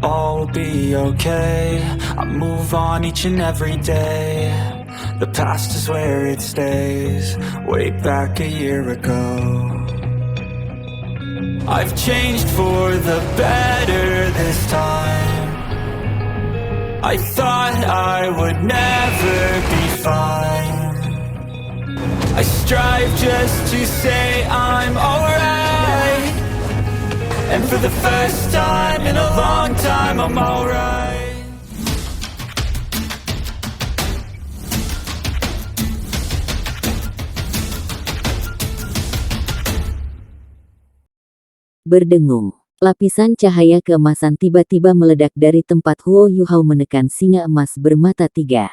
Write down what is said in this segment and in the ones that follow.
all will be okay. I move on each and every day. The past is where it stays, way back a year ago. I've changed for the better this time. I thought I would never be fine. I strive just to say I'm alright, and for the first time in a long time I'm alright. Berdengung. Lapisan cahaya keemasan tiba-tiba meledak dari tempat Huo Yuhao menekan singa emas bermata tiga.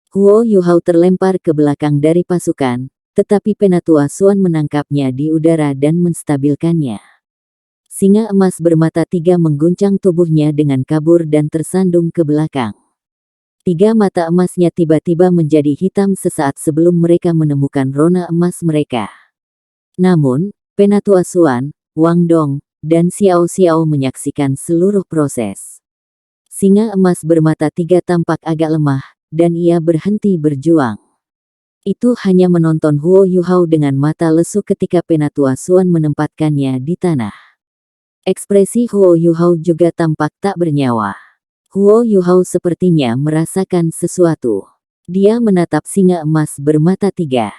Huo Yuhao terlempar ke belakang dari pasukan, tetapi Penatua Xuan menangkapnya di udara dan menstabilkannya. Singa emas bermata tiga mengguncang tubuhnya dengan kabur dan tersandung ke belakang. Tiga mata emasnya tiba-tiba menjadi hitam sesaat sebelum mereka menemukan rona emas mereka. Namun, Penatua Xuan, Wang Dong, dan Xiao Xiao menyaksikan seluruh proses. Singa emas bermata tiga tampak agak lemah, dan ia berhenti berjuang. Itu hanya menonton Huo Yuhao dengan mata lesu ketika Penatua Xuan menempatkannya di tanah. Ekspresi Huo Yuhao juga tampak tak bernyawa. Huo Yuhao sepertinya merasakan sesuatu. Dia menatap singa emas bermata tiga.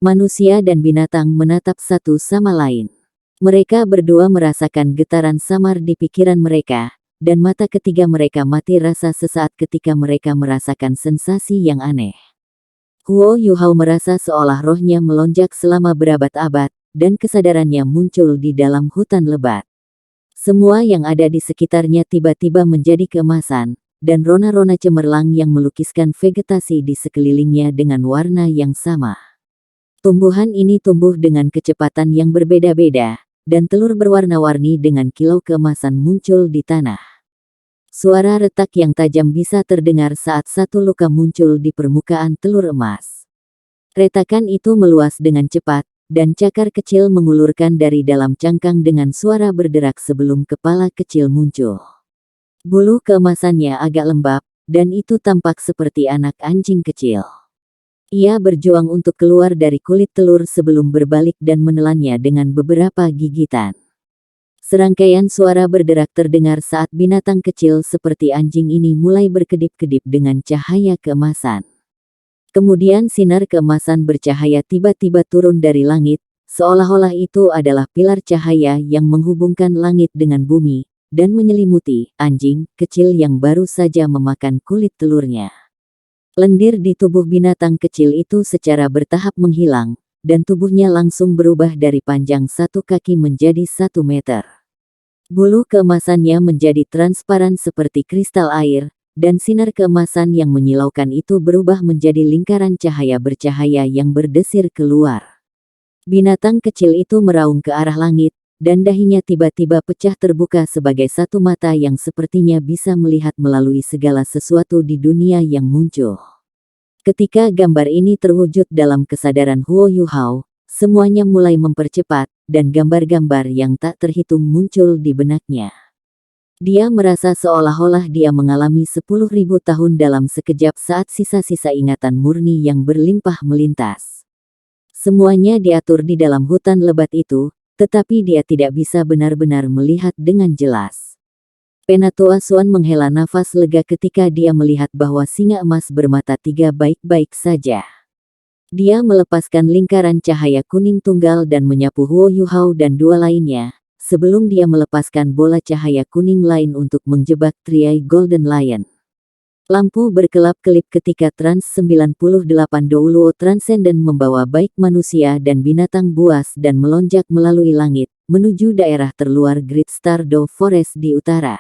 Manusia dan binatang menatap satu sama lain. Mereka berdua merasakan getaran samar di pikiran mereka, dan mata ketiga mereka mati rasa sesaat ketika mereka merasakan sensasi yang aneh. Huo Yuhao merasa seolah rohnya melonjak selama berabad-abad, dan kesadarannya muncul di dalam hutan lebat. Semua yang ada di sekitarnya tiba-tiba menjadi keemasan, dan rona-rona cemerlang yang melukiskan vegetasi di sekelilingnya dengan warna yang sama. Tumbuhan ini tumbuh dengan kecepatan yang berbeda-beda, dan telur berwarna-warni dengan kilau keemasan muncul di tanah. Suara retak yang tajam bisa terdengar saat satu luka muncul di permukaan telur emas. Retakan itu meluas dengan cepat, dan cakar kecil mengulurkan dari dalam cangkang dengan suara berderak sebelum kepala kecil muncul. Bulu keemasannya agak lembab, dan itu tampak seperti anak anjing kecil. Ia berjuang untuk keluar dari kulit telur sebelum berbalik dan menelannya dengan beberapa gigitan. Serangkaian suara berderak terdengar saat binatang kecil seperti anjing ini mulai berkedip-kedip dengan cahaya keemasan. Kemudian sinar keemasan bercahaya tiba-tiba turun dari langit, seolah-olah itu adalah pilar cahaya yang menghubungkan langit dengan bumi, dan menyelimuti anjing kecil yang baru saja memakan kulit telurnya. Lendir di tubuh binatang kecil itu secara bertahap menghilang, dan tubuhnya langsung berubah dari panjang 1 kaki menjadi 1 meter. Bulu keemasannya menjadi transparan seperti kristal air, dan sinar keemasan yang menyilaukan itu berubah menjadi lingkaran cahaya bercahaya yang berdesir keluar. Binatang kecil itu meraung ke arah langit, dan dahinya tiba-tiba pecah terbuka sebagai satu mata yang sepertinya bisa melihat melalui segala sesuatu di dunia yang muncul. Ketika gambar ini terwujud dalam kesadaran Huo Yuhao, semuanya mulai mempercepat, dan gambar-gambar yang tak terhitung muncul di benaknya. Dia merasa seolah-olah dia mengalami 10.000 tahun dalam sekejap saat sisa-sisa ingatan murni yang berlimpah melintas. Semuanya diatur di dalam hutan lebat itu, tetapi dia tidak bisa benar-benar melihat dengan jelas. Penatua Xuan menghela nafas lega ketika dia melihat bahwa singa emas bermata tiga baik-baik saja. Dia melepaskan lingkaran cahaya kuning tunggal dan menyapu Huo Yuhao dan dua lainnya, sebelum dia melepaskan bola cahaya kuning lain untuk menjebak Triai Golden Lion. Lampu berkelap-kelip ketika Trans 98 Douluo Transcendent membawa baik manusia dan binatang buas dan melonjak melalui langit, menuju daerah terluar Great Star Doe Forest di utara.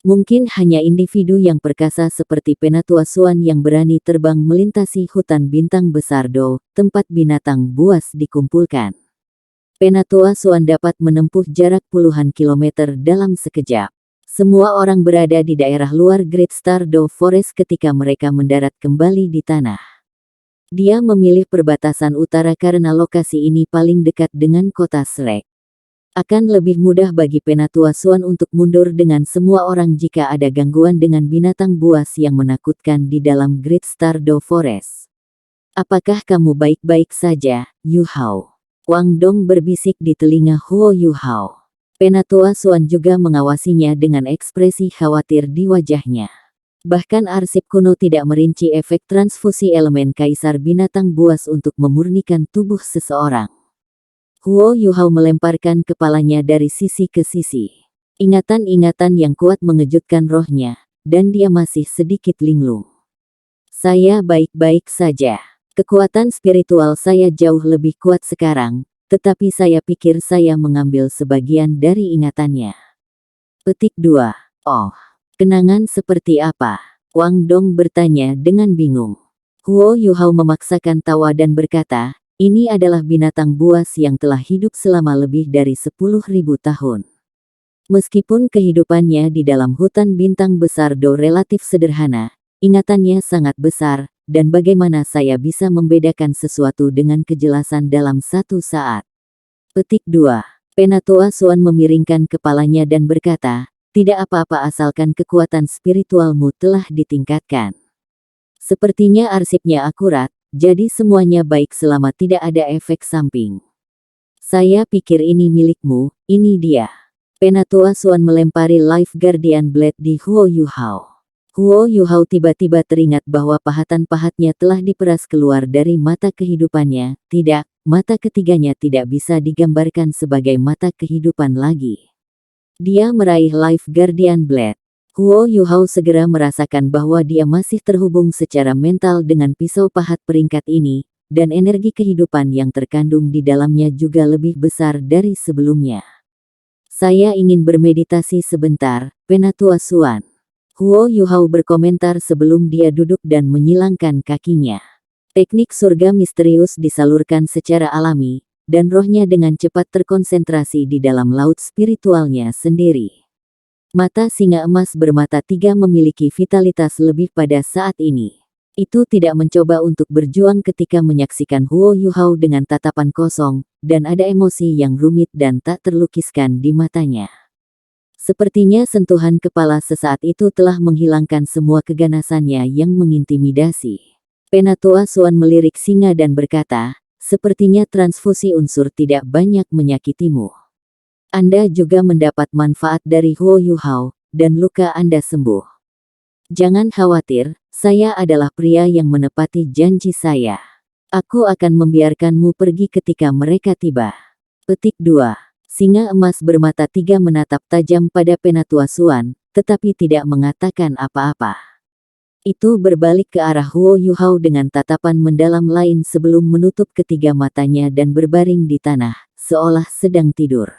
Mungkin hanya individu yang perkasa seperti Penatua Xuan yang berani terbang melintasi hutan bintang besar Doe, tempat binatang buas dikumpulkan. Penatua Xuan dapat menempuh jarak puluhan kilometer dalam sekejap. Semua orang berada di daerah luar Great Star Doe Forest ketika mereka mendarat kembali di tanah. Dia memilih perbatasan utara karena lokasi ini paling dekat dengan kota Shrek. Akan lebih mudah bagi Penatua Suan untuk mundur dengan semua orang jika ada gangguan dengan binatang buas yang menakutkan di dalam Great Stardew Forest. Apakah kamu baik-baik saja, Yu Hao? Wang Dong berbisik di telinga Huo Yu Hao. Penatua Suan juga mengawasinya dengan ekspresi khawatir di wajahnya. Bahkan arsip kuno tidak merinci efek transfusi elemen kaisar binatang buas untuk memurnikan tubuh seseorang. Huo Yu Hao melemparkan kepalanya dari sisi ke sisi. Ingatan-ingatan yang kuat mengejutkan rohnya, dan dia masih sedikit linglung. Saya baik-baik saja. Kekuatan spiritual saya jauh lebih kuat sekarang, tetapi saya pikir saya mengambil sebagian dari ingatannya. Petik 2. Oh, kenangan seperti apa? Wang Dong bertanya dengan bingung. Huo Yu Hao memaksakan tawa dan berkata, ini adalah binatang buas yang telah hidup selama lebih dari 10.000 tahun. Meskipun kehidupannya di dalam hutan bintang besar Do relatif sederhana, ingatannya sangat besar, dan bagaimana saya bisa membedakan sesuatu dengan kejelasan dalam satu saat. Petik 2. Penatua Suan memiringkan kepalanya dan berkata, tidak apa-apa asalkan kekuatan spiritualmu telah ditingkatkan. Sepertinya arsipnya akurat, jadi semuanya baik selama tidak ada efek samping. Saya pikir ini milikmu, ini dia. Penatua Suan melempari Life Guardian Blade di Huo Yu Hao. Huo Yu Hao tiba-tiba teringat bahwa pahatan-pahatnya telah diperas keluar dari mata kehidupannya. Tidak, mata ketiganya tidak bisa digambarkan sebagai mata kehidupan lagi. Dia meraih Life Guardian Blade. Huo Yu Hao segera merasakan bahwa dia masih terhubung secara mental dengan pisau pahat peringkat ini, dan energi kehidupan yang terkandung di dalamnya juga lebih besar dari sebelumnya. Saya ingin bermeditasi sebentar, Penatua Suan. Huo Yu Hao berkomentar sebelum dia duduk dan menyilangkan kakinya. Teknik surga misterius disalurkan secara alami, dan rohnya dengan cepat terkonsentrasi di dalam laut spiritualnya sendiri. Mata singa emas bermata 3 memiliki vitalitas lebih pada saat ini. Itu tidak mencoba untuk berjuang ketika menyaksikan Huo Yu Hao dengan tatapan kosong, dan ada emosi yang rumit dan tak terlukiskan di matanya. Sepertinya sentuhan kepala sesaat itu telah menghilangkan semua keganasannya yang mengintimidasi. Penatua Suan melirik singa dan berkata, sepertinya transfusi unsur tidak banyak menyakitimu. Anda juga mendapat manfaat dari Huo Yu Hao, dan luka Anda sembuh. Jangan khawatir, saya adalah pria yang menepati janji saya. Aku akan membiarkanmu pergi ketika mereka tiba. Petik 2. Singa emas bermata 3 menatap tajam pada Penatua Suan, tetapi tidak mengatakan apa-apa. Itu berbalik ke arah Huo Yu Hao dengan tatapan mendalam lain sebelum menutup ketiga matanya dan berbaring di tanah, seolah sedang tidur.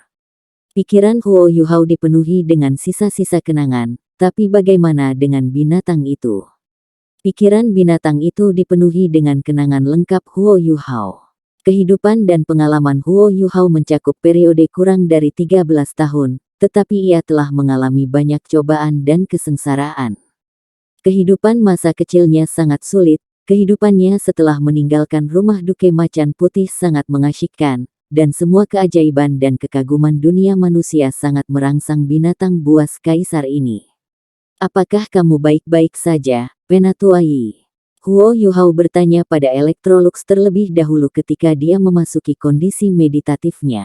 Pikiran Huo Yu Hao dipenuhi dengan sisa-sisa kenangan, tapi bagaimana dengan binatang itu? Pikiran binatang itu dipenuhi dengan kenangan lengkap Huo Yu Hao. Kehidupan dan pengalaman Huo Yu Hao mencakup periode kurang dari 13 tahun, tetapi ia telah mengalami banyak cobaan dan kesengsaraan. Kehidupan masa kecilnya sangat sulit, kehidupannya setelah meninggalkan rumah Duke Macan Putih sangat mengasyikkan, dan semua keajaiban dan kekaguman dunia manusia sangat merangsang binatang buas kaisar ini. Apakah kamu baik-baik saja, Penatua Yi? Huo Yu Hao bertanya pada Electrolux terlebih dahulu ketika dia memasuki kondisi meditatifnya.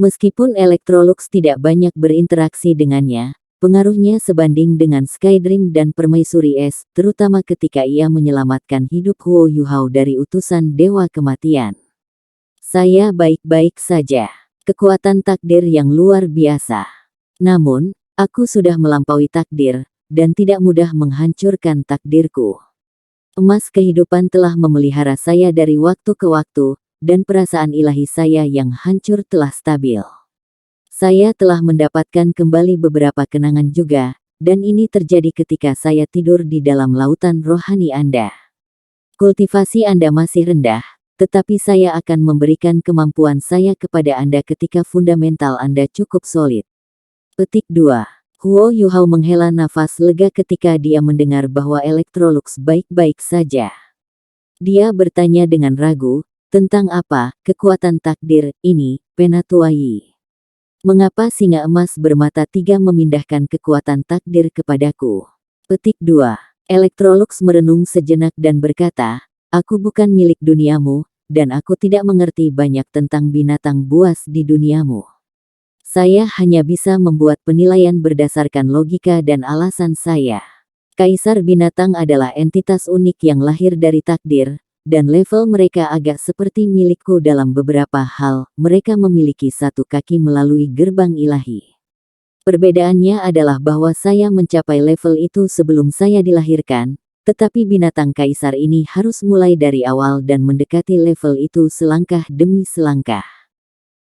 Meskipun Electrolux tidak banyak berinteraksi dengannya, pengaruhnya sebanding dengan Skydream dan Permaisuri Es, terutama ketika ia menyelamatkan hidup Huo Yu Hao dari utusan Dewa Kematian. Saya baik-baik saja. Kekuatan takdir yang luar biasa. Namun, aku sudah melampaui takdir, dan tidak mudah menghancurkan takdirku. Emas kehidupan telah memelihara saya dari waktu ke waktu, dan perasaan ilahi saya yang hancur telah stabil. Saya telah mendapatkan kembali beberapa kenangan juga, dan ini terjadi ketika saya tidur di dalam lautan rohani Anda. Kultivasi Anda masih rendah, tetapi saya akan memberikan kemampuan saya kepada Anda ketika fundamental Anda cukup solid. Petik 2. Huo Yu Hao menghela nafas lega ketika dia mendengar bahwa Electrolux baik-baik saja. Dia bertanya dengan ragu, tentang apa kekuatan takdir ini, Penatua Yi? Mengapa singa emas bermata 3 memindahkan kekuatan takdir kepadaku? Petik 2. Electrolux merenung sejenak dan berkata, aku bukan milik duniamu, dan aku tidak mengerti banyak tentang binatang buas di duniamu. Saya hanya bisa membuat penilaian berdasarkan logika dan alasan saya. Kaisar binatang adalah entitas unik yang lahir dari takdir, dan level mereka agak seperti milikku dalam beberapa hal. Mereka memiliki satu kaki melalui gerbang ilahi. Perbedaannya adalah bahwa saya mencapai level itu sebelum saya dilahirkan, tetapi binatang kaisar ini harus mulai dari awal dan mendekati level itu selangkah demi selangkah.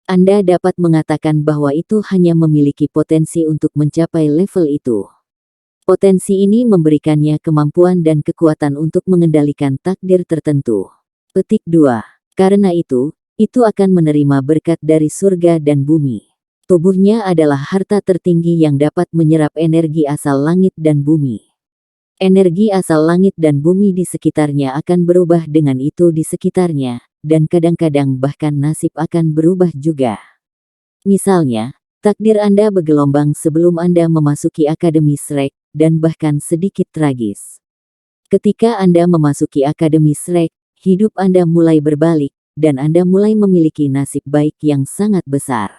Anda dapat mengatakan bahwa itu hanya memiliki potensi untuk mencapai level itu. Potensi ini memberikannya kemampuan dan kekuatan untuk mengendalikan takdir tertentu. Petik 2. Karena itu akan menerima berkat dari surga dan bumi. Tubuhnya adalah harta tertinggi yang dapat menyerap energi asal langit dan bumi. Energi asal langit dan bumi di sekitarnya akan berubah dengan itu di sekitarnya, dan kadang-kadang bahkan nasib akan berubah juga. Misalnya, takdir Anda bergelombang sebelum Anda memasuki Akademi Shrek, dan bahkan sedikit tragis. Ketika Anda memasuki Akademi Shrek, hidup Anda mulai berbalik, dan Anda mulai memiliki nasib baik yang sangat besar.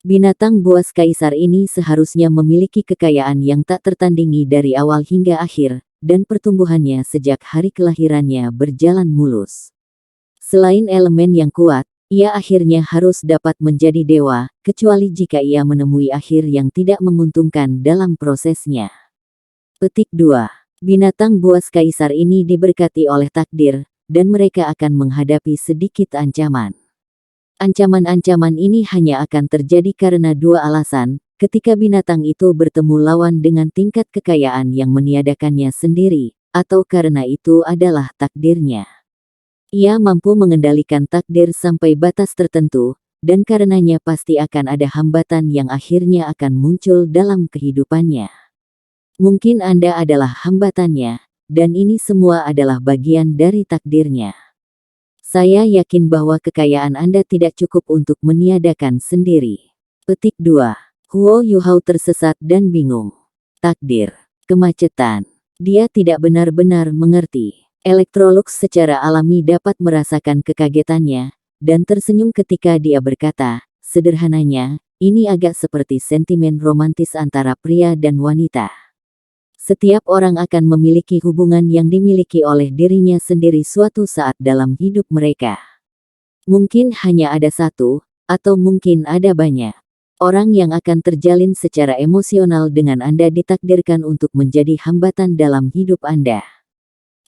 Binatang buas kaisar ini seharusnya memiliki kekayaan yang tak tertandingi dari awal hingga akhir, dan pertumbuhannya sejak hari kelahirannya berjalan mulus. Selain elemen yang kuat, ia akhirnya harus dapat menjadi dewa, kecuali jika ia menemui akhir yang tidak menguntungkan dalam prosesnya. Petik 2. Binatang buas kaisar ini diberkati oleh takdir, dan mereka akan menghadapi sedikit ancaman. Ancaman-ancaman ini hanya akan terjadi karena dua alasan, ketika binatang itu bertemu lawan dengan tingkat kekayaan yang meniadakannya sendiri, atau karena itu adalah takdirnya. Ia mampu mengendalikan takdir sampai batas tertentu, dan karenanya pasti akan ada hambatan yang akhirnya akan muncul dalam kehidupannya. Mungkin Anda adalah hambatannya, dan ini semua adalah bagian dari takdirnya. Saya yakin bahwa kekayaan Anda tidak cukup untuk meniadakan sendiri. Petik 2. Huo Yuhao tersesat dan bingung. Takdir. Kemacetan. Dia tidak benar-benar mengerti. Electrolux secara alami dapat merasakan kekagetannya, dan tersenyum ketika dia berkata, sederhananya, ini agak seperti sentimen romantis antara pria dan wanita. Setiap orang akan memiliki hubungan yang dimiliki oleh dirinya sendiri suatu saat dalam hidup mereka. Mungkin hanya ada satu, atau mungkin ada banyak. Orang yang akan terjalin secara emosional dengan Anda ditakdirkan untuk menjadi hambatan dalam hidup Anda.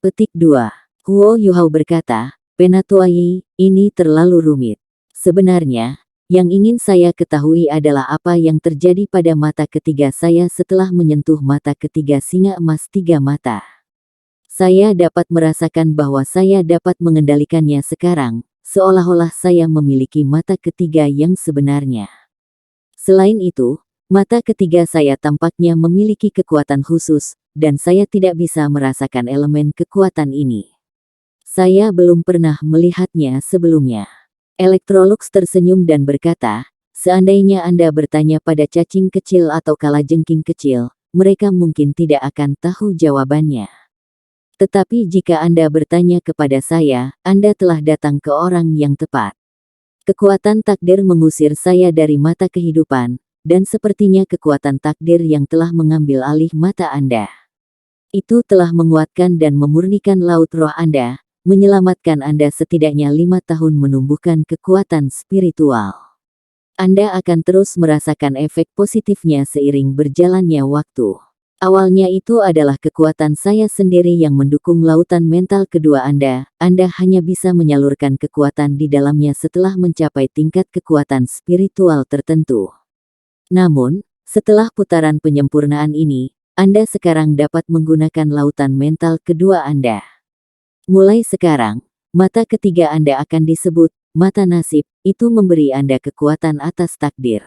Petik 2. Huo Yuhao berkata, Penatuai, ini terlalu rumit. Sebenarnya, yang ingin saya ketahui adalah apa yang terjadi pada mata ketiga saya setelah menyentuh mata ketiga singa emas 3 mata. Saya dapat merasakan bahwa saya dapat mengendalikannya sekarang, seolah-olah saya memiliki mata ketiga yang sebenarnya. Selain itu, mata ketiga saya tampaknya memiliki kekuatan khusus, dan saya tidak bisa merasakan elemen kekuatan ini. Saya belum pernah melihatnya sebelumnya. Electrolux tersenyum dan berkata, seandainya Anda bertanya pada cacing kecil atau kalajengking kecil, mereka mungkin tidak akan tahu jawabannya. Tetapi jika Anda bertanya kepada saya, Anda telah datang ke orang yang tepat. Kekuatan takdir mengusir saya dari mata kehidupan, dan sepertinya kekuatan takdir yang telah mengambil alih mata Anda. Itu telah menguatkan dan memurnikan laut roh Anda, menyelamatkan Anda setidaknya 5 tahun menumbuhkan kekuatan spiritual. Anda akan terus merasakan efek positifnya seiring berjalannya waktu. Awalnya itu adalah kekuatan saya sendiri yang mendukung lautan mental kedua Anda hanya bisa menyalurkan kekuatan di dalamnya setelah mencapai tingkat kekuatan spiritual tertentu. Namun, setelah putaran penyempurnaan ini, Anda sekarang dapat menggunakan lautan mental kedua Anda. Mulai sekarang, mata ketiga Anda akan disebut mata nasib, itu memberi Anda kekuatan atas takdir.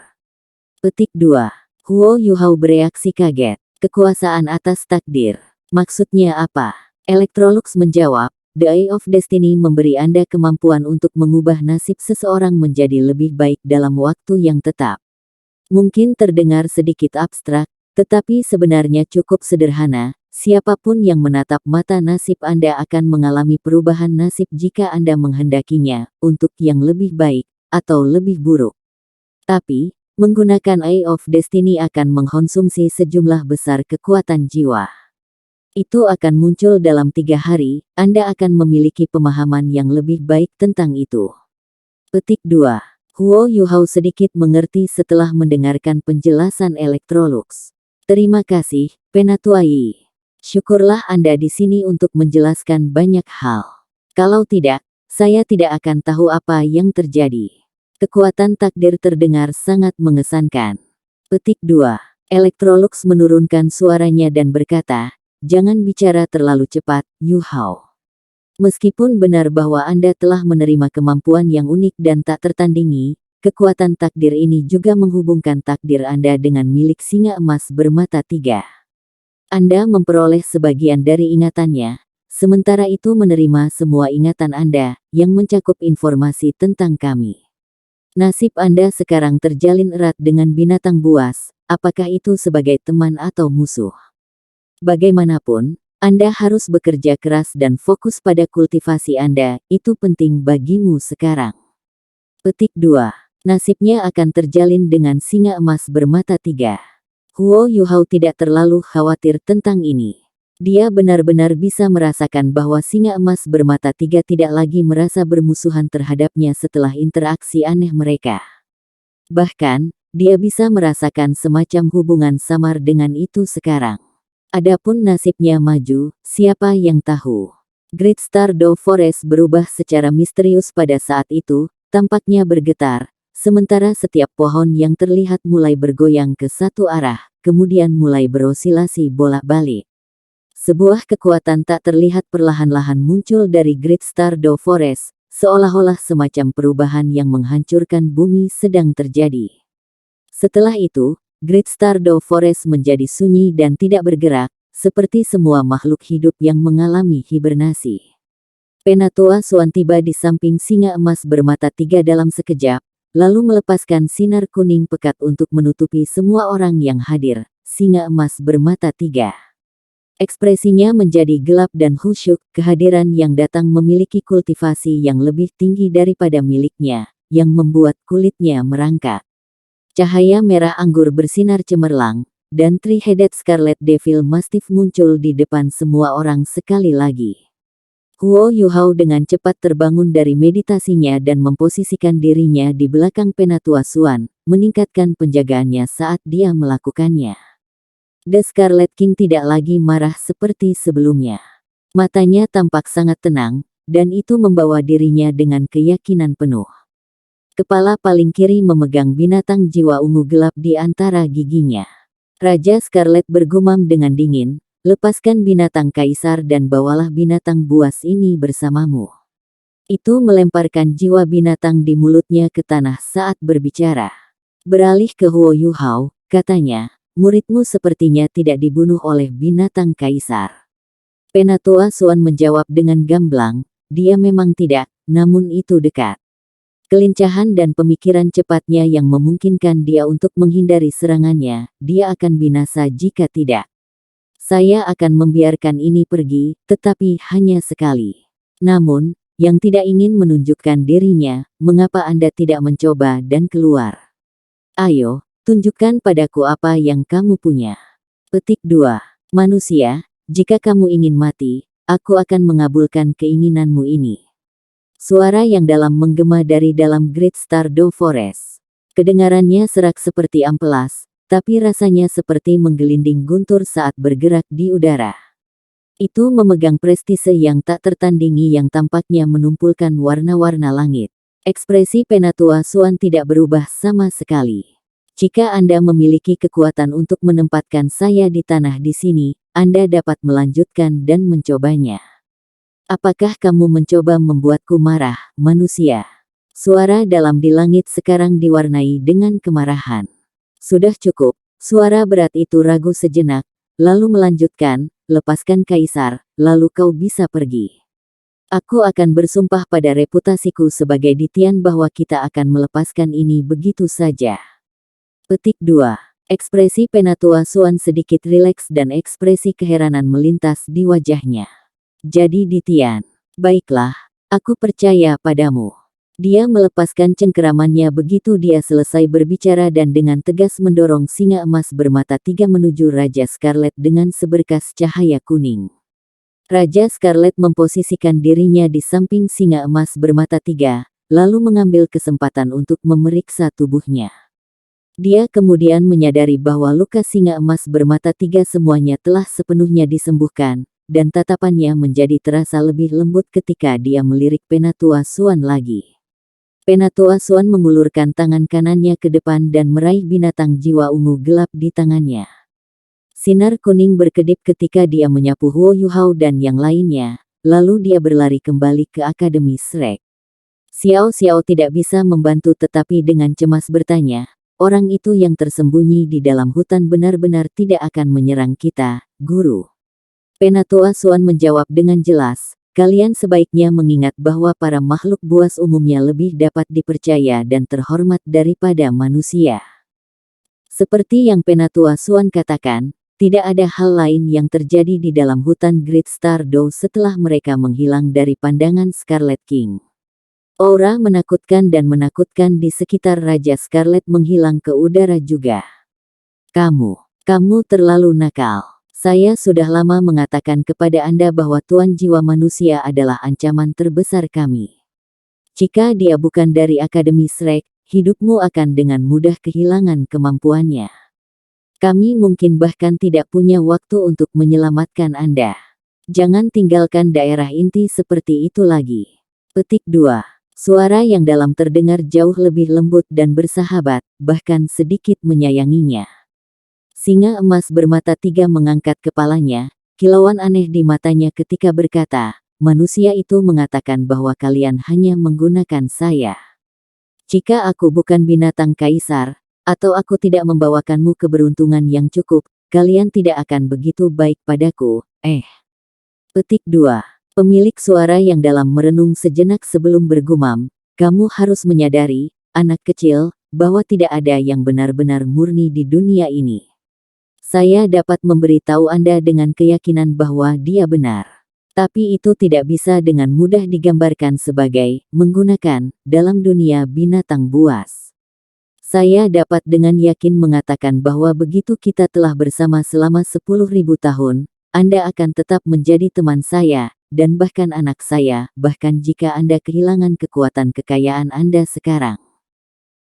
Petik 2. Huo Yuhao bereaksi kaget. Kekuasaan atas takdir. Maksudnya apa? Electrolux menjawab, The Eye of Destiny memberi Anda kemampuan untuk mengubah nasib seseorang menjadi lebih baik dalam waktu yang tetap. Mungkin terdengar sedikit abstrak, tetapi sebenarnya cukup sederhana. Siapapun yang menatap mata nasib Anda akan mengalami perubahan nasib jika Anda menghendakinya, untuk yang lebih baik, atau lebih buruk. Tapi, menggunakan Eye of Destiny akan mengkonsumsi sejumlah besar kekuatan jiwa. Itu akan muncul dalam 3 hari, Anda akan memiliki pemahaman yang lebih baik tentang itu. Petik 2. Huo Yuhao sedikit mengerti setelah mendengarkan penjelasan Electrolux. Terima kasih, Penatua Yi. Syukurlah Anda di sini untuk menjelaskan banyak hal. Kalau tidak, saya tidak akan tahu apa yang terjadi. Kekuatan takdir terdengar sangat mengesankan. Petik 2. Electrolux menurunkan suaranya dan berkata, jangan bicara terlalu cepat, Yuhao. Meskipun benar bahwa Anda telah menerima kemampuan yang unik dan tak tertandingi, kekuatan takdir ini juga menghubungkan takdir Anda dengan milik singa emas bermata 3. Anda memperoleh sebagian dari ingatannya, sementara itu menerima semua ingatan Anda, yang mencakup informasi tentang kami. Nasib Anda sekarang terjalin erat dengan binatang buas, apakah itu sebagai teman atau musuh. Bagaimanapun, Anda harus bekerja keras dan fokus pada kultivasi Anda, itu penting bagimu sekarang. Petik 2. Nasibnya akan terjalin dengan singa emas bermata 3. Huo Yuhao tidak terlalu khawatir tentang ini. Dia benar-benar bisa merasakan bahwa singa emas bermata 3 tidak lagi merasa bermusuhan terhadapnya setelah interaksi aneh mereka. Bahkan, dia bisa merasakan semacam hubungan samar dengan itu sekarang. Adapun nasibnya maju, siapa yang tahu? Great Stardew Forest berubah secara misterius pada saat itu, tampaknya bergetar, sementara setiap pohon yang terlihat mulai bergoyang ke satu arah, kemudian mulai berosilasi bolak-balik. Sebuah kekuatan tak terlihat perlahan-lahan muncul dari Great Stardew Forest, seolah-olah semacam perubahan yang menghancurkan bumi sedang terjadi. Setelah itu, Great Stardew Forest menjadi sunyi dan tidak bergerak, seperti semua makhluk hidup yang mengalami hibernasi. Penatua Suan tiba di samping singa emas bermata 3 dalam sekejap, lalu melepaskan sinar kuning pekat untuk menutupi semua orang yang hadir. Singa emas bermata 3. Ekspresinya menjadi gelap dan khusyuk, kehadiran yang datang memiliki kultivasi yang lebih tinggi daripada miliknya, yang membuat kulitnya merangkak. Cahaya merah anggur bersinar cemerlang, dan Three-Headed Scarlet Devil Mastiff muncul di depan semua orang sekali lagi. Huo Yuhao dengan cepat terbangun dari meditasinya dan memposisikan dirinya di belakang Penatua Suan, meningkatkan penjagaannya saat dia melakukannya. The Scarlet King tidak lagi marah seperti sebelumnya. Matanya tampak sangat tenang, dan itu membawa dirinya dengan keyakinan penuh. Kepala paling kiri memegang binatang jiwa ungu gelap di antara giginya. Raja Scarlet bergumam dengan dingin, lepaskan binatang kaisar dan bawalah binatang buas ini bersamamu. Itu melemparkan jiwa binatang di mulutnya ke tanah saat berbicara. Beralih ke Huo Yuhao, katanya, muridmu sepertinya tidak dibunuh oleh binatang kaisar. Penatua Suan menjawab dengan gamblang, dia memang tidak, namun itu dekat. Kelincahan dan pemikiran cepatnya yang memungkinkan dia untuk menghindari serangannya, dia akan binasa jika tidak. Saya akan membiarkan ini pergi, tetapi hanya sekali. Namun, yang tidak ingin menunjukkan dirinya, mengapa Anda tidak mencoba dan keluar? Ayo, tunjukkan padaku apa yang kamu punya. Petik 2. Manusia, jika kamu ingin mati, aku akan mengabulkan keinginanmu ini. Suara yang dalam menggema dari dalam Great Stardew Forest. Kedengarannya serak seperti amplas, tapi rasanya seperti menggelinding guntur saat bergerak di udara. Itu memegang prestise yang tak tertandingi yang tampaknya menumpulkan warna-warna langit. Ekspresi Penatua Suan tidak berubah sama sekali. Jika Anda memiliki kekuatan untuk menempatkan saya di tanah di sini, Anda dapat melanjutkan dan mencobanya. Apakah kamu mencoba membuatku marah, manusia? Suara dalam di langit sekarang diwarnai dengan kemarahan. Sudah cukup, suara berat itu ragu sejenak, lalu melanjutkan, lepaskan kaisar, lalu kau bisa pergi. Aku akan bersumpah pada reputasiku sebagai Ditian bahwa kita akan melepaskan ini begitu saja. Petik 2. Ekspresi Penatua Suan sedikit rileks dan ekspresi keheranan melintas di wajahnya. Jadi Ditian, baiklah, aku percaya padamu. Dia melepaskan cengkeramannya begitu dia selesai berbicara dan dengan tegas mendorong singa emas bermata 3 menuju Raja Scarlet dengan seberkas cahaya kuning. Raja Scarlet memposisikan dirinya di samping singa emas bermata 3, lalu mengambil kesempatan untuk memeriksa tubuhnya. Dia kemudian menyadari bahwa luka singa emas bermata 3 semuanya telah sepenuhnya disembuhkan, dan tatapannya menjadi terasa lebih lembut ketika dia melirik Penatua Suan lagi. Penatua Suan mengulurkan tangan kanannya ke depan dan meraih binatang jiwa ungu gelap di tangannya. Sinar kuning berkedip ketika dia menyapu Huo Yuhao dan yang lainnya, lalu dia berlari kembali ke Akademi Shrek. Xiao Xiao tidak bisa membantu tetapi dengan cemas bertanya, orang itu yang tersembunyi di dalam hutan benar-benar tidak akan menyerang kita, Guru. Penatua Suan menjawab dengan jelas, kalian sebaiknya mengingat bahwa para makhluk buas umumnya lebih dapat dipercaya dan terhormat daripada manusia. Seperti yang Penatua Suan katakan, tidak ada hal lain yang terjadi di dalam hutan Great Stardow setelah mereka menghilang dari pandangan Scarlet King. Aura menakutkan dan menakutkan di sekitar Raja Scarlet menghilang ke udara juga. Kamu terlalu nakal. Saya sudah lama mengatakan kepada Anda bahwa Tuan Jiwa Manusia adalah ancaman terbesar kami. Jika dia bukan dari Akademi Shrek, hidupmu akan dengan mudah kehilangan kemampuannya. Kami mungkin bahkan tidak punya waktu untuk menyelamatkan Anda. Jangan tinggalkan daerah inti seperti itu lagi. Petik 2. Suara yang dalam terdengar jauh lebih lembut dan bersahabat, bahkan sedikit menyayanginya. Singa emas bermata 3 mengangkat kepalanya, kilauan aneh di matanya ketika berkata, manusia itu mengatakan bahwa kalian hanya menggunakan saya. Jika aku bukan binatang kaisar, atau aku tidak membawakanmu keberuntungan yang cukup, kalian tidak akan begitu baik padaku, Petik 2. Pemilik suara yang dalam merenung sejenak sebelum bergumam, kamu harus menyadari, anak kecil, bahwa tidak ada yang benar-benar murni di dunia ini. Saya dapat memberitahu Anda dengan keyakinan bahwa dia benar. Tapi itu tidak bisa dengan mudah digambarkan sebagai menggunakan dalam dunia binatang buas. Saya dapat dengan yakin mengatakan bahwa begitu kita telah bersama selama 10.000 tahun, Anda akan tetap menjadi teman saya, dan bahkan anak saya, bahkan jika Anda kehilangan kekuatan kekayaan Anda sekarang.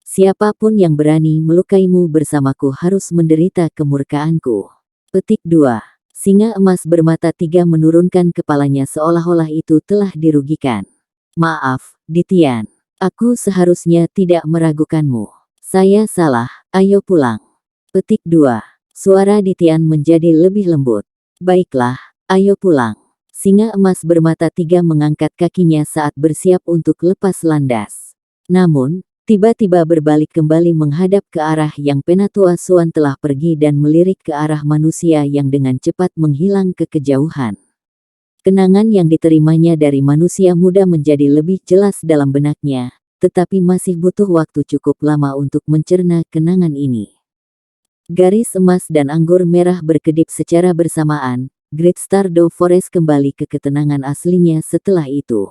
Siapapun yang berani melukaimu bersamaku harus menderita kemurkaanku. Petik 2. Singa emas bermata 3 menurunkan kepalanya seolah-olah itu telah dirugikan. Maaf, Ditian. Aku seharusnya tidak meragukanmu. Saya salah, ayo pulang. Petik 2. Suara Ditian menjadi lebih lembut. Baiklah, ayo pulang. Singa emas bermata 3 mengangkat kakinya saat bersiap untuk lepas landas. Namun, tiba-tiba berbalik kembali menghadap ke arah yang Penatua Suan telah pergi dan melirik ke arah manusia yang dengan cepat menghilang ke kejauhan. Kenangan yang diterimanya dari manusia muda menjadi lebih jelas dalam benaknya, tetapi masih butuh waktu cukup lama untuk mencerna kenangan ini. Garis emas dan anggur merah berkedip secara bersamaan. Great Stardow Forest kembali ke ketenangan aslinya setelah itu.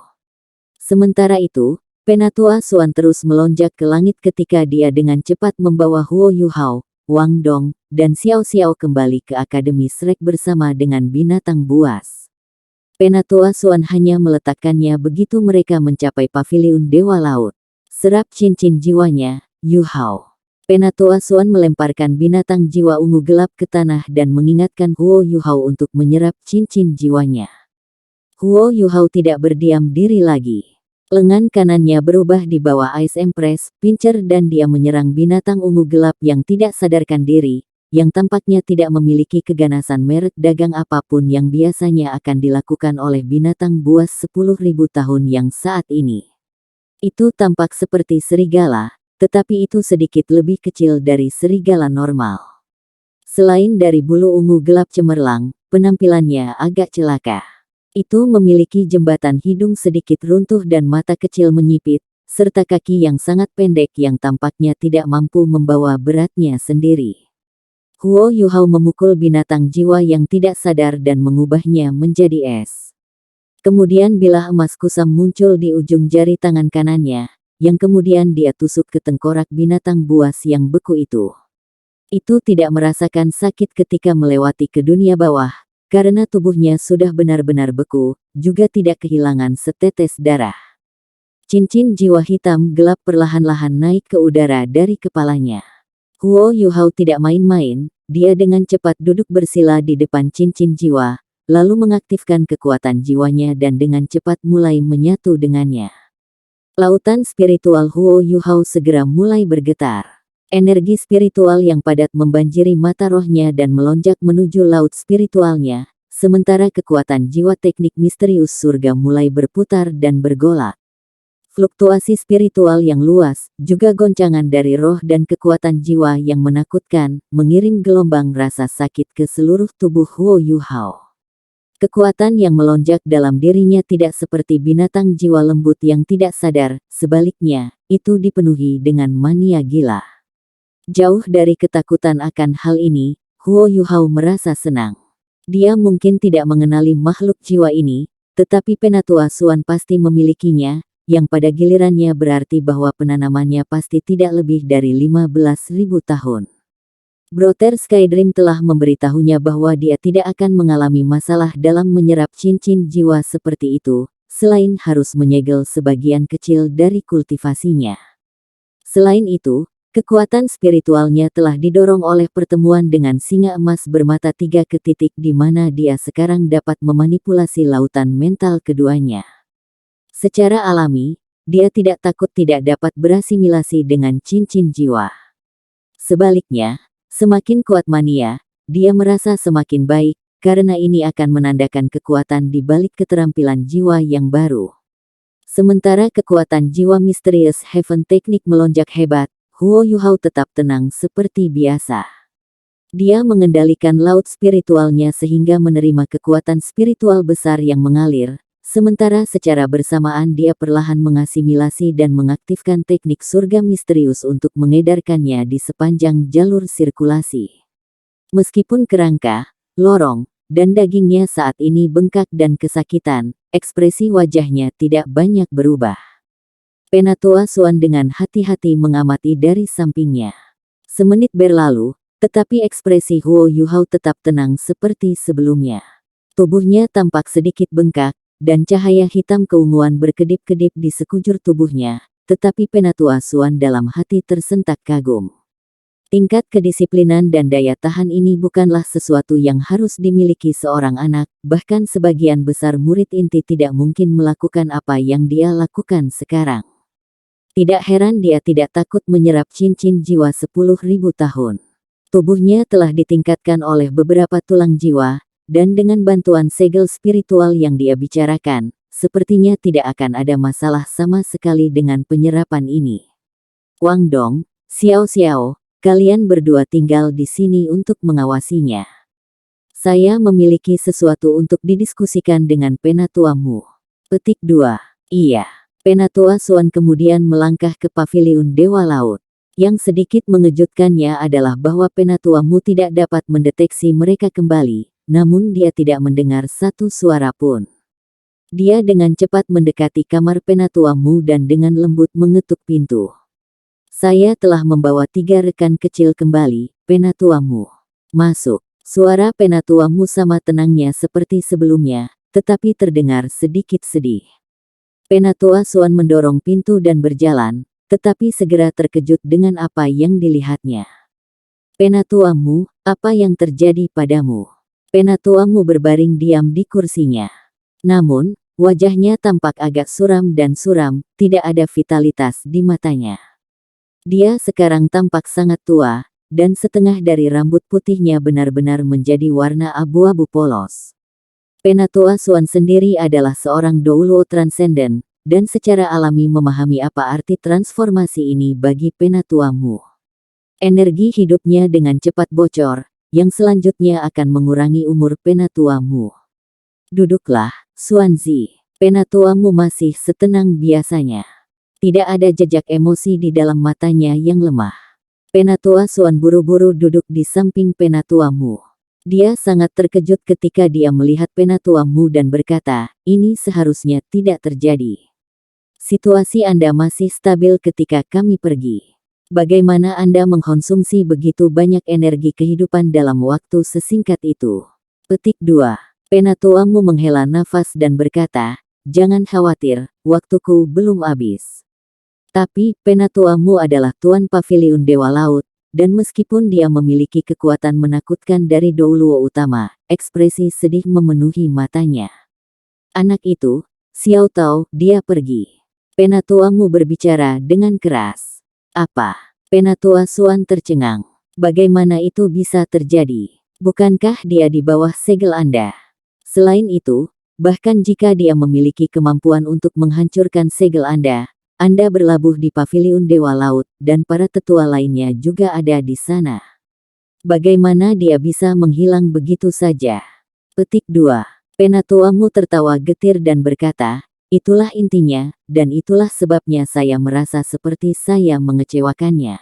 Sementara itu, Penatua Suan terus melonjak ke langit ketika dia dengan cepat membawa Huo Yuhao, Wang Dong, dan Xiao Xiao kembali ke Akademi Shrek bersama dengan binatang buas. Penatua Suan hanya meletakkannya begitu mereka mencapai paviliun Dewa Laut. Serap cincin jiwanya, Yuhao. Penatua Suan melemparkan binatang jiwa ungu gelap ke tanah dan mengingatkan Huo Yuhao untuk menyerap cincin jiwanya. Huo Yuhao tidak berdiam diri lagi. Lengan kanannya berubah di bawah Ice Empress, Pincer dan dia menyerang binatang ungu gelap yang tidak sadarkan diri, yang tampaknya tidak memiliki keganasan merek dagang apapun yang biasanya akan dilakukan oleh binatang buas 10.000 tahun yang saat ini. Itu tampak seperti serigala, tetapi itu sedikit lebih kecil dari serigala normal. Selain dari bulu ungu gelap cemerlang, penampilannya agak celaka. Itu memiliki jembatan hidung sedikit runtuh dan mata kecil menyipit, serta kaki yang sangat pendek yang tampaknya tidak mampu membawa beratnya sendiri. Huo Yuhao memukul binatang jiwa yang tidak sadar dan mengubahnya menjadi es. Kemudian bilah emas kusam muncul di ujung jari tangan kanannya, yang kemudian dia tusuk ke tengkorak binatang buas yang beku itu. Itu tidak merasakan sakit ketika melewati ke dunia bawah, karena tubuhnya sudah benar-benar beku, juga tidak kehilangan setetes darah. Cincin jiwa hitam gelap perlahan-lahan naik ke udara dari kepalanya. Huo Yuhao tidak main-main, dia dengan cepat duduk bersila di depan cincin jiwa, lalu mengaktifkan kekuatan jiwanya dan dengan cepat mulai menyatu dengannya. Lautan spiritual Huo Yuhao segera mulai bergetar. Energi spiritual yang padat membanjiri mata rohnya dan melonjak menuju laut spiritualnya, sementara kekuatan jiwa teknik misterius surga mulai berputar dan bergolak. Fluktuasi spiritual yang luas, juga goncangan dari roh dan kekuatan jiwa yang menakutkan, mengirim gelombang rasa sakit ke seluruh tubuh Huo Yuhao. Kekuatan yang melonjak dalam dirinya tidak seperti binatang jiwa lembut yang tidak sadar, sebaliknya, itu dipenuhi dengan mania gila. Jauh dari ketakutan akan hal ini, Huo Yuhao merasa senang. Dia mungkin tidak mengenali makhluk jiwa ini, tetapi Penatua Suan pasti memilikinya, yang pada gilirannya berarti bahwa penanamannya pasti tidak lebih dari 15.000 tahun. Brother Skydream telah memberitahunya bahwa dia tidak akan mengalami masalah dalam menyerap cincin jiwa seperti itu, selain harus menyegel sebagian kecil dari kultivasinya. Selain itu, kekuatan spiritualnya telah didorong oleh pertemuan dengan singa emas bermata 3 di mana dia sekarang dapat memanipulasi lautan mental keduanya. Secara alami, dia tidak takut tidak dapat berasimilasi dengan cincin jiwa. Sebaliknya, semakin kuat mania, dia merasa semakin baik, karena ini akan menandakan kekuatan di balik keterampilan jiwa yang baru. Sementara kekuatan jiwa misterius Heaven Teknik melonjak hebat, Huo Yuhao tetap tenang seperti biasa. Dia mengendalikan laut spiritualnya sehingga menerima kekuatan spiritual besar yang mengalir, sementara secara bersamaan dia perlahan mengasimilasi dan mengaktifkan teknik surga misterius untuk mengedarkannya di sepanjang jalur sirkulasi. Meskipun kerangka, lorong, dan dagingnya saat ini bengkak dan kesakitan, ekspresi wajahnya tidak banyak berubah. Penatua Suan dengan hati-hati mengamati dari sampingnya. Semenit berlalu, tetapi ekspresi Huo Yuhao tetap tenang seperti sebelumnya. Tubuhnya tampak sedikit bengkak, dan cahaya hitam keunguan berkedip-kedip di sekujur tubuhnya, tetapi Penatua Suan dalam hati tersentak kagum. Tingkat kedisiplinan dan daya tahan ini bukanlah sesuatu yang harus dimiliki seorang anak, bahkan sebagian besar murid inti tidak mungkin melakukan apa yang dia lakukan sekarang. Tidak heran dia tidak takut menyerap cincin jiwa 10.000 tahun. Tubuhnya telah ditingkatkan oleh beberapa tulang jiwa, dan dengan bantuan segel spiritual yang dia bicarakan, sepertinya tidak akan ada masalah sama sekali dengan penyerapan ini. Wang Dong, Xiao Xiao, kalian berdua tinggal di sini untuk mengawasinya. Saya memiliki sesuatu untuk didiskusikan dengan Penatuamu. Petik 2. Iya. Penatua Suan kemudian melangkah ke paviliun Dewa Laut. Yang sedikit mengejutkannya adalah bahwa Penatuamu tidak dapat mendeteksi mereka kembali. Namun dia tidak mendengar satu suara pun. Dia dengan cepat mendekati kamar Penatuamu dan dengan lembut mengetuk pintu. Saya telah membawa 3 rekan kecil kembali, Penatuamu. Masuk. Suara Penatuamu sama tenangnya seperti sebelumnya, tetapi terdengar sedikit sedih. Penatua Suan mendorong pintu dan berjalan, tetapi segera terkejut dengan apa yang dilihatnya. Penatuamu, apa yang terjadi padamu? Penatuamu berbaring diam di kursinya. Namun, wajahnya tampak agak suram dan suram, tidak ada vitalitas di matanya. Dia sekarang tampak sangat tua, dan setengah dari rambut putihnya benar-benar menjadi warna abu-abu polos. Penatua Suan sendiri adalah seorang Doulo Transcendent, dan secara alami memahami apa arti transformasi ini bagi Penatuamu. Energi hidupnya dengan cepat bocor, yang selanjutnya akan mengurangi umur Penatuamu. Duduklah, Suanzi. Penatuamu masih setenang biasanya. Tidak ada jejak emosi di dalam matanya yang lemah. Penatua Suan buru-buru duduk di samping Penatua Mu. Dia sangat terkejut ketika dia melihat Penatua Mu dan berkata, ini seharusnya tidak terjadi. Situasi Anda masih stabil ketika kami pergi. Bagaimana Anda mengkonsumsi begitu banyak energi kehidupan dalam waktu sesingkat itu? Petik 2. Penatua Mu menghela nafas dan berkata, jangan khawatir, waktuku belum habis. Tapi, Penatua Mu adalah Tuan Paviliun Dewa Laut, dan meskipun dia memiliki kekuatan menakutkan dari Douluo utama, ekspresi sedih memenuhi matanya. Anak itu, Xiao Tao, dia pergi. Penatua Mu berbicara dengan keras. Apa? Penatua Suan tercengang. Bagaimana itu bisa terjadi? Bukankah dia di bawah segel Anda? Selain itu, bahkan jika dia memiliki kemampuan untuk menghancurkan segel Anda berlabuh di Paviliun Dewa Laut, dan para tetua lainnya juga ada di sana. Bagaimana dia bisa menghilang begitu saja? Petik 2. Penatua Mu tertawa getir dan berkata, itulah intinya, dan itulah sebabnya saya merasa seperti saya mengecewakannya.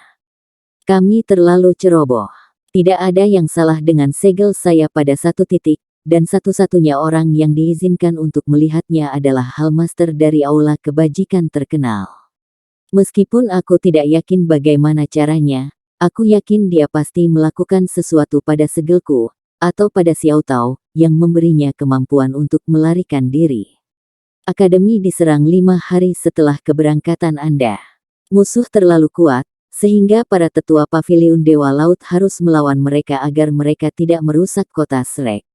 Kami terlalu ceroboh. Tidak ada yang salah dengan segel saya pada satu titik, dan satu-satunya orang yang diizinkan untuk melihatnya adalah Hallmaster dari Aula Kebajikan terkenal. Meskipun aku tidak yakin bagaimana caranya, aku yakin dia pasti melakukan sesuatu pada segelku, atau pada Xiao Tao, yang memberinya kemampuan untuk melarikan diri. Akademi diserang 5 hari setelah keberangkatan Anda. Musuh terlalu kuat, sehingga para tetua Paviliun Dewa Laut harus melawan mereka agar mereka tidak merusak kota Shrek.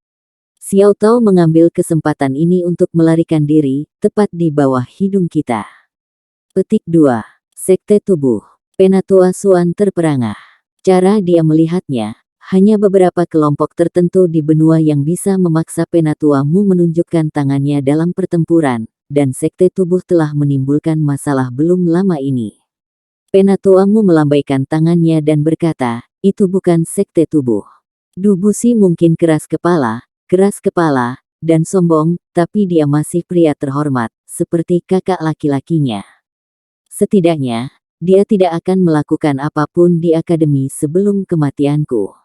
Xiao Tao mengambil kesempatan ini untuk melarikan diri, tepat di bawah hidung kita. Petik 2. Sekte Tubuh. Penatua Suan terperangah. Cara dia melihatnya, hanya beberapa kelompok tertentu di benua yang bisa memaksa Penatua Mu menunjukkan tangannya dalam pertempuran, dan Sekte Tubuh telah menimbulkan masalah belum lama ini. Penatua Mu melambaikan tangannya dan berkata, itu bukan Sekte Tubuh. Dubusi mungkin keras kepala, dan sombong, tapi dia masih pria terhormat, seperti kakak laki-lakinya. Setidaknya, dia tidak akan melakukan apapun di akademi sebelum kematianku.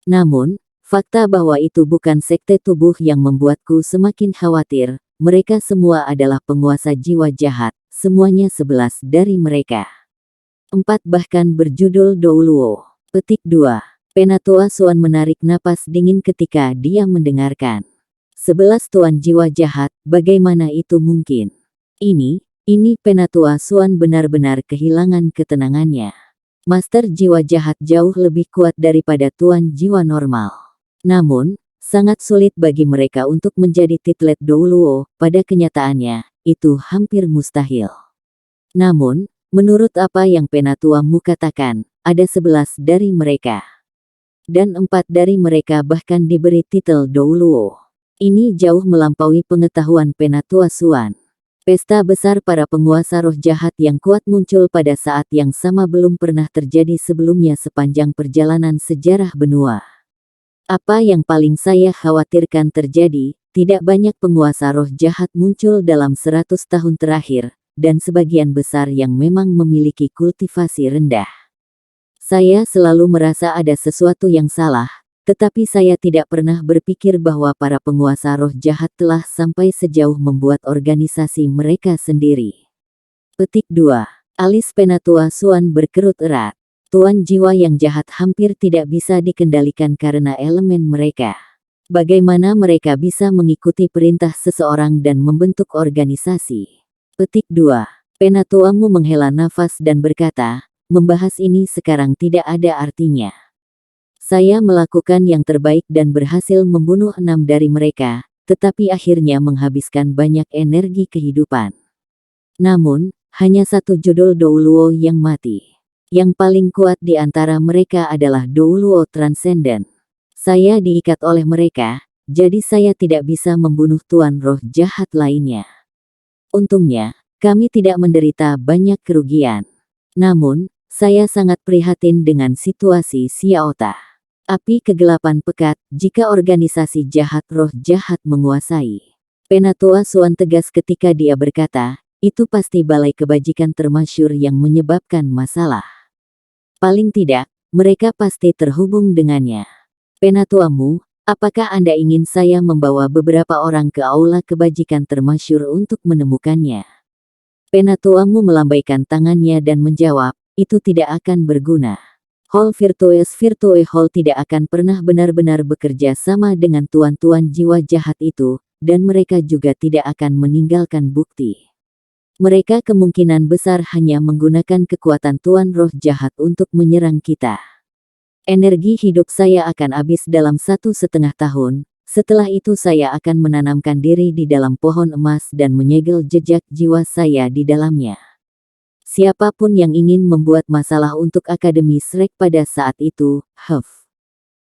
Namun, fakta bahwa itu bukan Sekte Tubuh yang membuatku semakin khawatir. Mereka semua adalah penguasa jiwa jahat, semuanya 11 dari mereka. 4 bahkan berjudul Douluo. Petik 2. Penatua Suan menarik napas dingin ketika dia mendengarkan. 11 tuan jiwa jahat, bagaimana itu mungkin? Ini Penatua Suan benar-benar kehilangan ketenangannya. Master jiwa jahat jauh lebih kuat daripada tuan jiwa normal. Namun, sangat sulit bagi mereka untuk menjadi titlet Douluo, pada kenyataannya, itu hampir mustahil. Namun, menurut apa yang Penatua Mu katakan, ada 11 dari mereka. Dan 4 dari mereka bahkan diberi titel Douluo. Ini jauh melampaui pengetahuan Penatua Suan. Pesta besar para penguasa roh jahat yang kuat muncul pada saat yang sama belum pernah terjadi sebelumnya sepanjang perjalanan sejarah benua. Apa yang paling saya khawatirkan terjadi, tidak banyak penguasa roh jahat muncul dalam 100 tahun terakhir, dan sebagian besar yang memang memiliki kultivasi rendah. Saya selalu merasa ada sesuatu yang salah, tetapi saya tidak pernah berpikir bahwa para penguasa roh jahat telah sampai sejauh membuat organisasi mereka sendiri. Petik 2. Alis Penatua Suan berkerut erat. Tuan jiwa yang jahat hampir tidak bisa dikendalikan karena elemen mereka. Bagaimana mereka bisa mengikuti perintah seseorang dan membentuk organisasi? Petik 2. Penatua Mu menghela nafas dan berkata, membahas ini sekarang tidak ada artinya. Saya melakukan yang terbaik dan berhasil membunuh 6 dari mereka, tetapi akhirnya menghabiskan banyak energi kehidupan. Namun, hanya satu judul Douluo yang mati. Yang paling kuat di antara mereka adalah Douluo Transcendent. Saya diikat oleh mereka, jadi saya tidak bisa membunuh tuan roh jahat lainnya. Untungnya, kami tidak menderita banyak kerugian. Namun, saya sangat prihatin dengan situasi Xiao Tao. Api kegelapan pekat jika organisasi jahat roh jahat menguasai. Penatua Suan tegas ketika dia berkata, itu pasti balai kebajikan termasyhur yang menyebabkan masalah. Paling tidak, mereka pasti terhubung dengannya. Penatuamu, apakah Anda ingin saya membawa beberapa orang ke aula kebajikan termasyhur untuk menemukannya? Penatuamu melambaikan tangannya dan menjawab, itu tidak akan berguna. Hall Virtue Hall tidak akan pernah benar-benar bekerja sama dengan tuan-tuan jiwa jahat itu, dan mereka juga tidak akan meninggalkan bukti. Mereka kemungkinan besar hanya menggunakan kekuatan tuan roh jahat untuk menyerang kita. Energi hidup saya akan habis dalam 1,5 tahun, setelah itu saya akan menanamkan diri di dalam pohon emas dan menyegel jejak jiwa saya di dalamnya. Siapapun yang ingin membuat masalah untuk Akademi Shrek pada saat itu,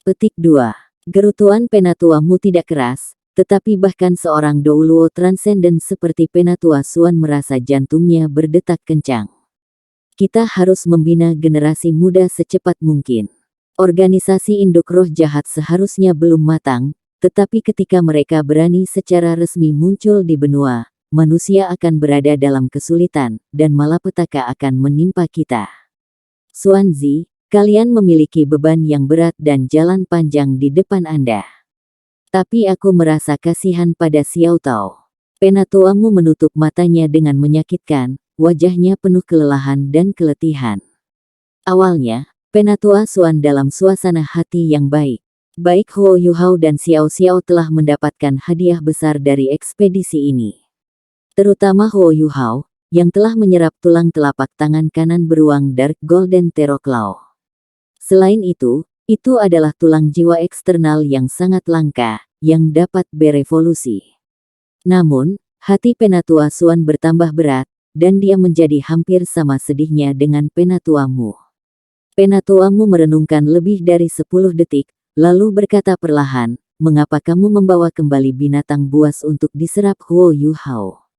Petik 2. Gerutuan penatuamu tidak keras, tetapi bahkan seorang Douluo transenden seperti Penatua Suan merasa jantungnya berdetak kencang. Kita harus membina generasi muda secepat mungkin. Organisasi induk roh jahat seharusnya belum matang, tetapi ketika mereka berani secara resmi muncul di benua, manusia akan berada dalam kesulitan, dan malapetaka akan menimpa kita. Xuanzi, kalian memiliki beban yang berat dan jalan panjang di depan Anda. Tapi aku merasa kasihan pada Xiao Tao. Penatuamu menutup matanya dengan menyakitkan, wajahnya penuh kelelahan dan keletihan. Awalnya, Penatua Suan dalam suasana hati yang baik. Baik Huo Yuhao dan Xiao Xiao telah mendapatkan hadiah besar dari ekspedisi ini. Terutama Huo Yuhao, yang telah menyerap tulang telapak tangan kanan beruang Dark Golden Terror Claw. Selain itu adalah tulang jiwa eksternal yang sangat langka, yang dapat berevolusi. Namun, hati Penatua Suan bertambah berat, dan dia menjadi hampir sama sedihnya dengan Penatuamu. Penatuamu merenungkan lebih dari 10 detik, lalu berkata perlahan, mengapa kamu membawa kembali binatang buas untuk diserap Huo Yuhao?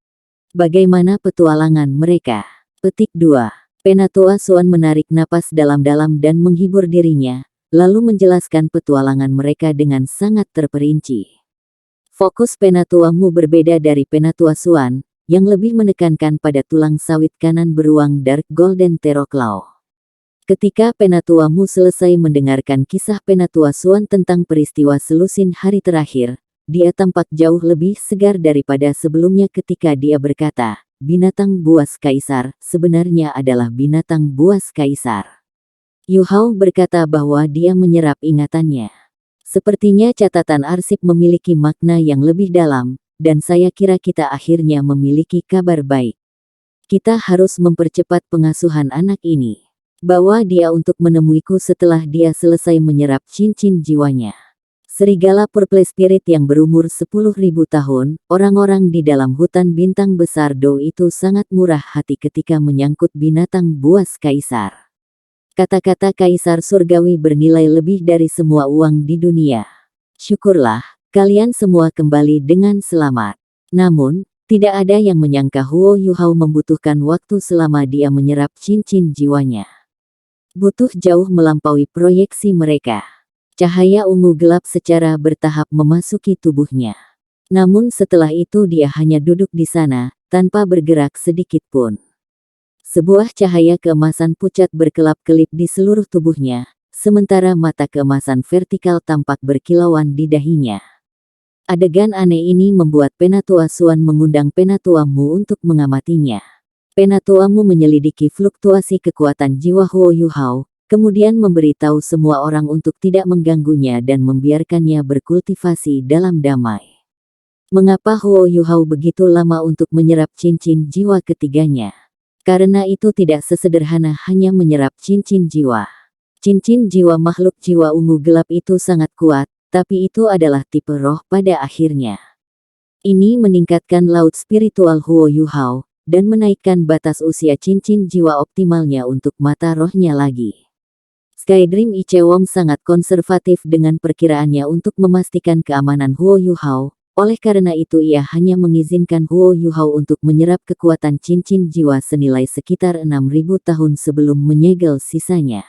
Bagaimana petualangan mereka? Petik 2. Penatua Suan menarik napas dalam-dalam dan menghibur dirinya, lalu menjelaskan petualangan mereka dengan sangat terperinci. Fokus Penatuamu berbeda dari Penatua Suan, yang lebih menekankan pada tulang sawit kanan beruang Dark Golden Terror Claw. Ketika Penatuamu selesai mendengarkan kisah Penatua Suan tentang peristiwa selusin hari terakhir, dia tampak jauh lebih segar daripada sebelumnya ketika dia berkata, binatang buas kaisar sebenarnya adalah binatang buas kaisar. Yuhao berkata bahwa dia menyerap ingatannya. Sepertinya catatan arsip memiliki makna yang lebih dalam, dan saya kira kita akhirnya memiliki kabar baik. Kita harus mempercepat pengasuhan anak ini. Bawa dia untuk menemuiku setelah dia selesai menyerap cincin jiwanya. Serigala Purple Spirit yang berumur 10.000 tahun, orang-orang di dalam hutan bintang besar Do itu sangat murah hati ketika menyangkut binatang buas kaisar. Kata-kata kaisar surgawi bernilai lebih dari semua uang di dunia. Syukurlah, kalian semua kembali dengan selamat. Namun, tidak ada yang menyangka Huo Yuhao membutuhkan waktu selama dia menyerap cincin jiwanya. Butuh jauh melampaui proyeksi mereka. Cahaya ungu gelap secara bertahap memasuki tubuhnya. Namun setelah itu dia hanya duduk di sana, tanpa bergerak sedikit pun. Sebuah cahaya keemasan pucat berkelap-kelip di seluruh tubuhnya, sementara mata keemasan vertikal tampak berkilauan di dahinya. Adegan aneh ini membuat Penatua Suan mengundang Penatuamu untuk mengamatinya. Penatuamu menyelidiki fluktuasi kekuatan jiwa Huo Yuhao, kemudian memberitahu semua orang untuk tidak mengganggunya dan membiarkannya berkultivasi dalam damai. Mengapa Huo Yuhao begitu lama untuk menyerap cincin jiwa ketiganya? Karena itu tidak sesederhana hanya menyerap cincin jiwa. Cincin jiwa makhluk jiwa ungu gelap itu sangat kuat, tapi itu adalah tipe roh pada akhirnya. Ini meningkatkan laut spiritual Huo Yuhao, dan menaikkan batas usia cincin jiwa optimalnya untuk mata rohnya lagi. Skydream Ichewong sangat konservatif dengan perkiraannya untuk memastikan keamanan Huo Yuhao, oleh karena itu ia hanya mengizinkan Huo Yuhao untuk menyerap kekuatan cincin jiwa senilai sekitar 6.000 tahun sebelum menyegel sisanya.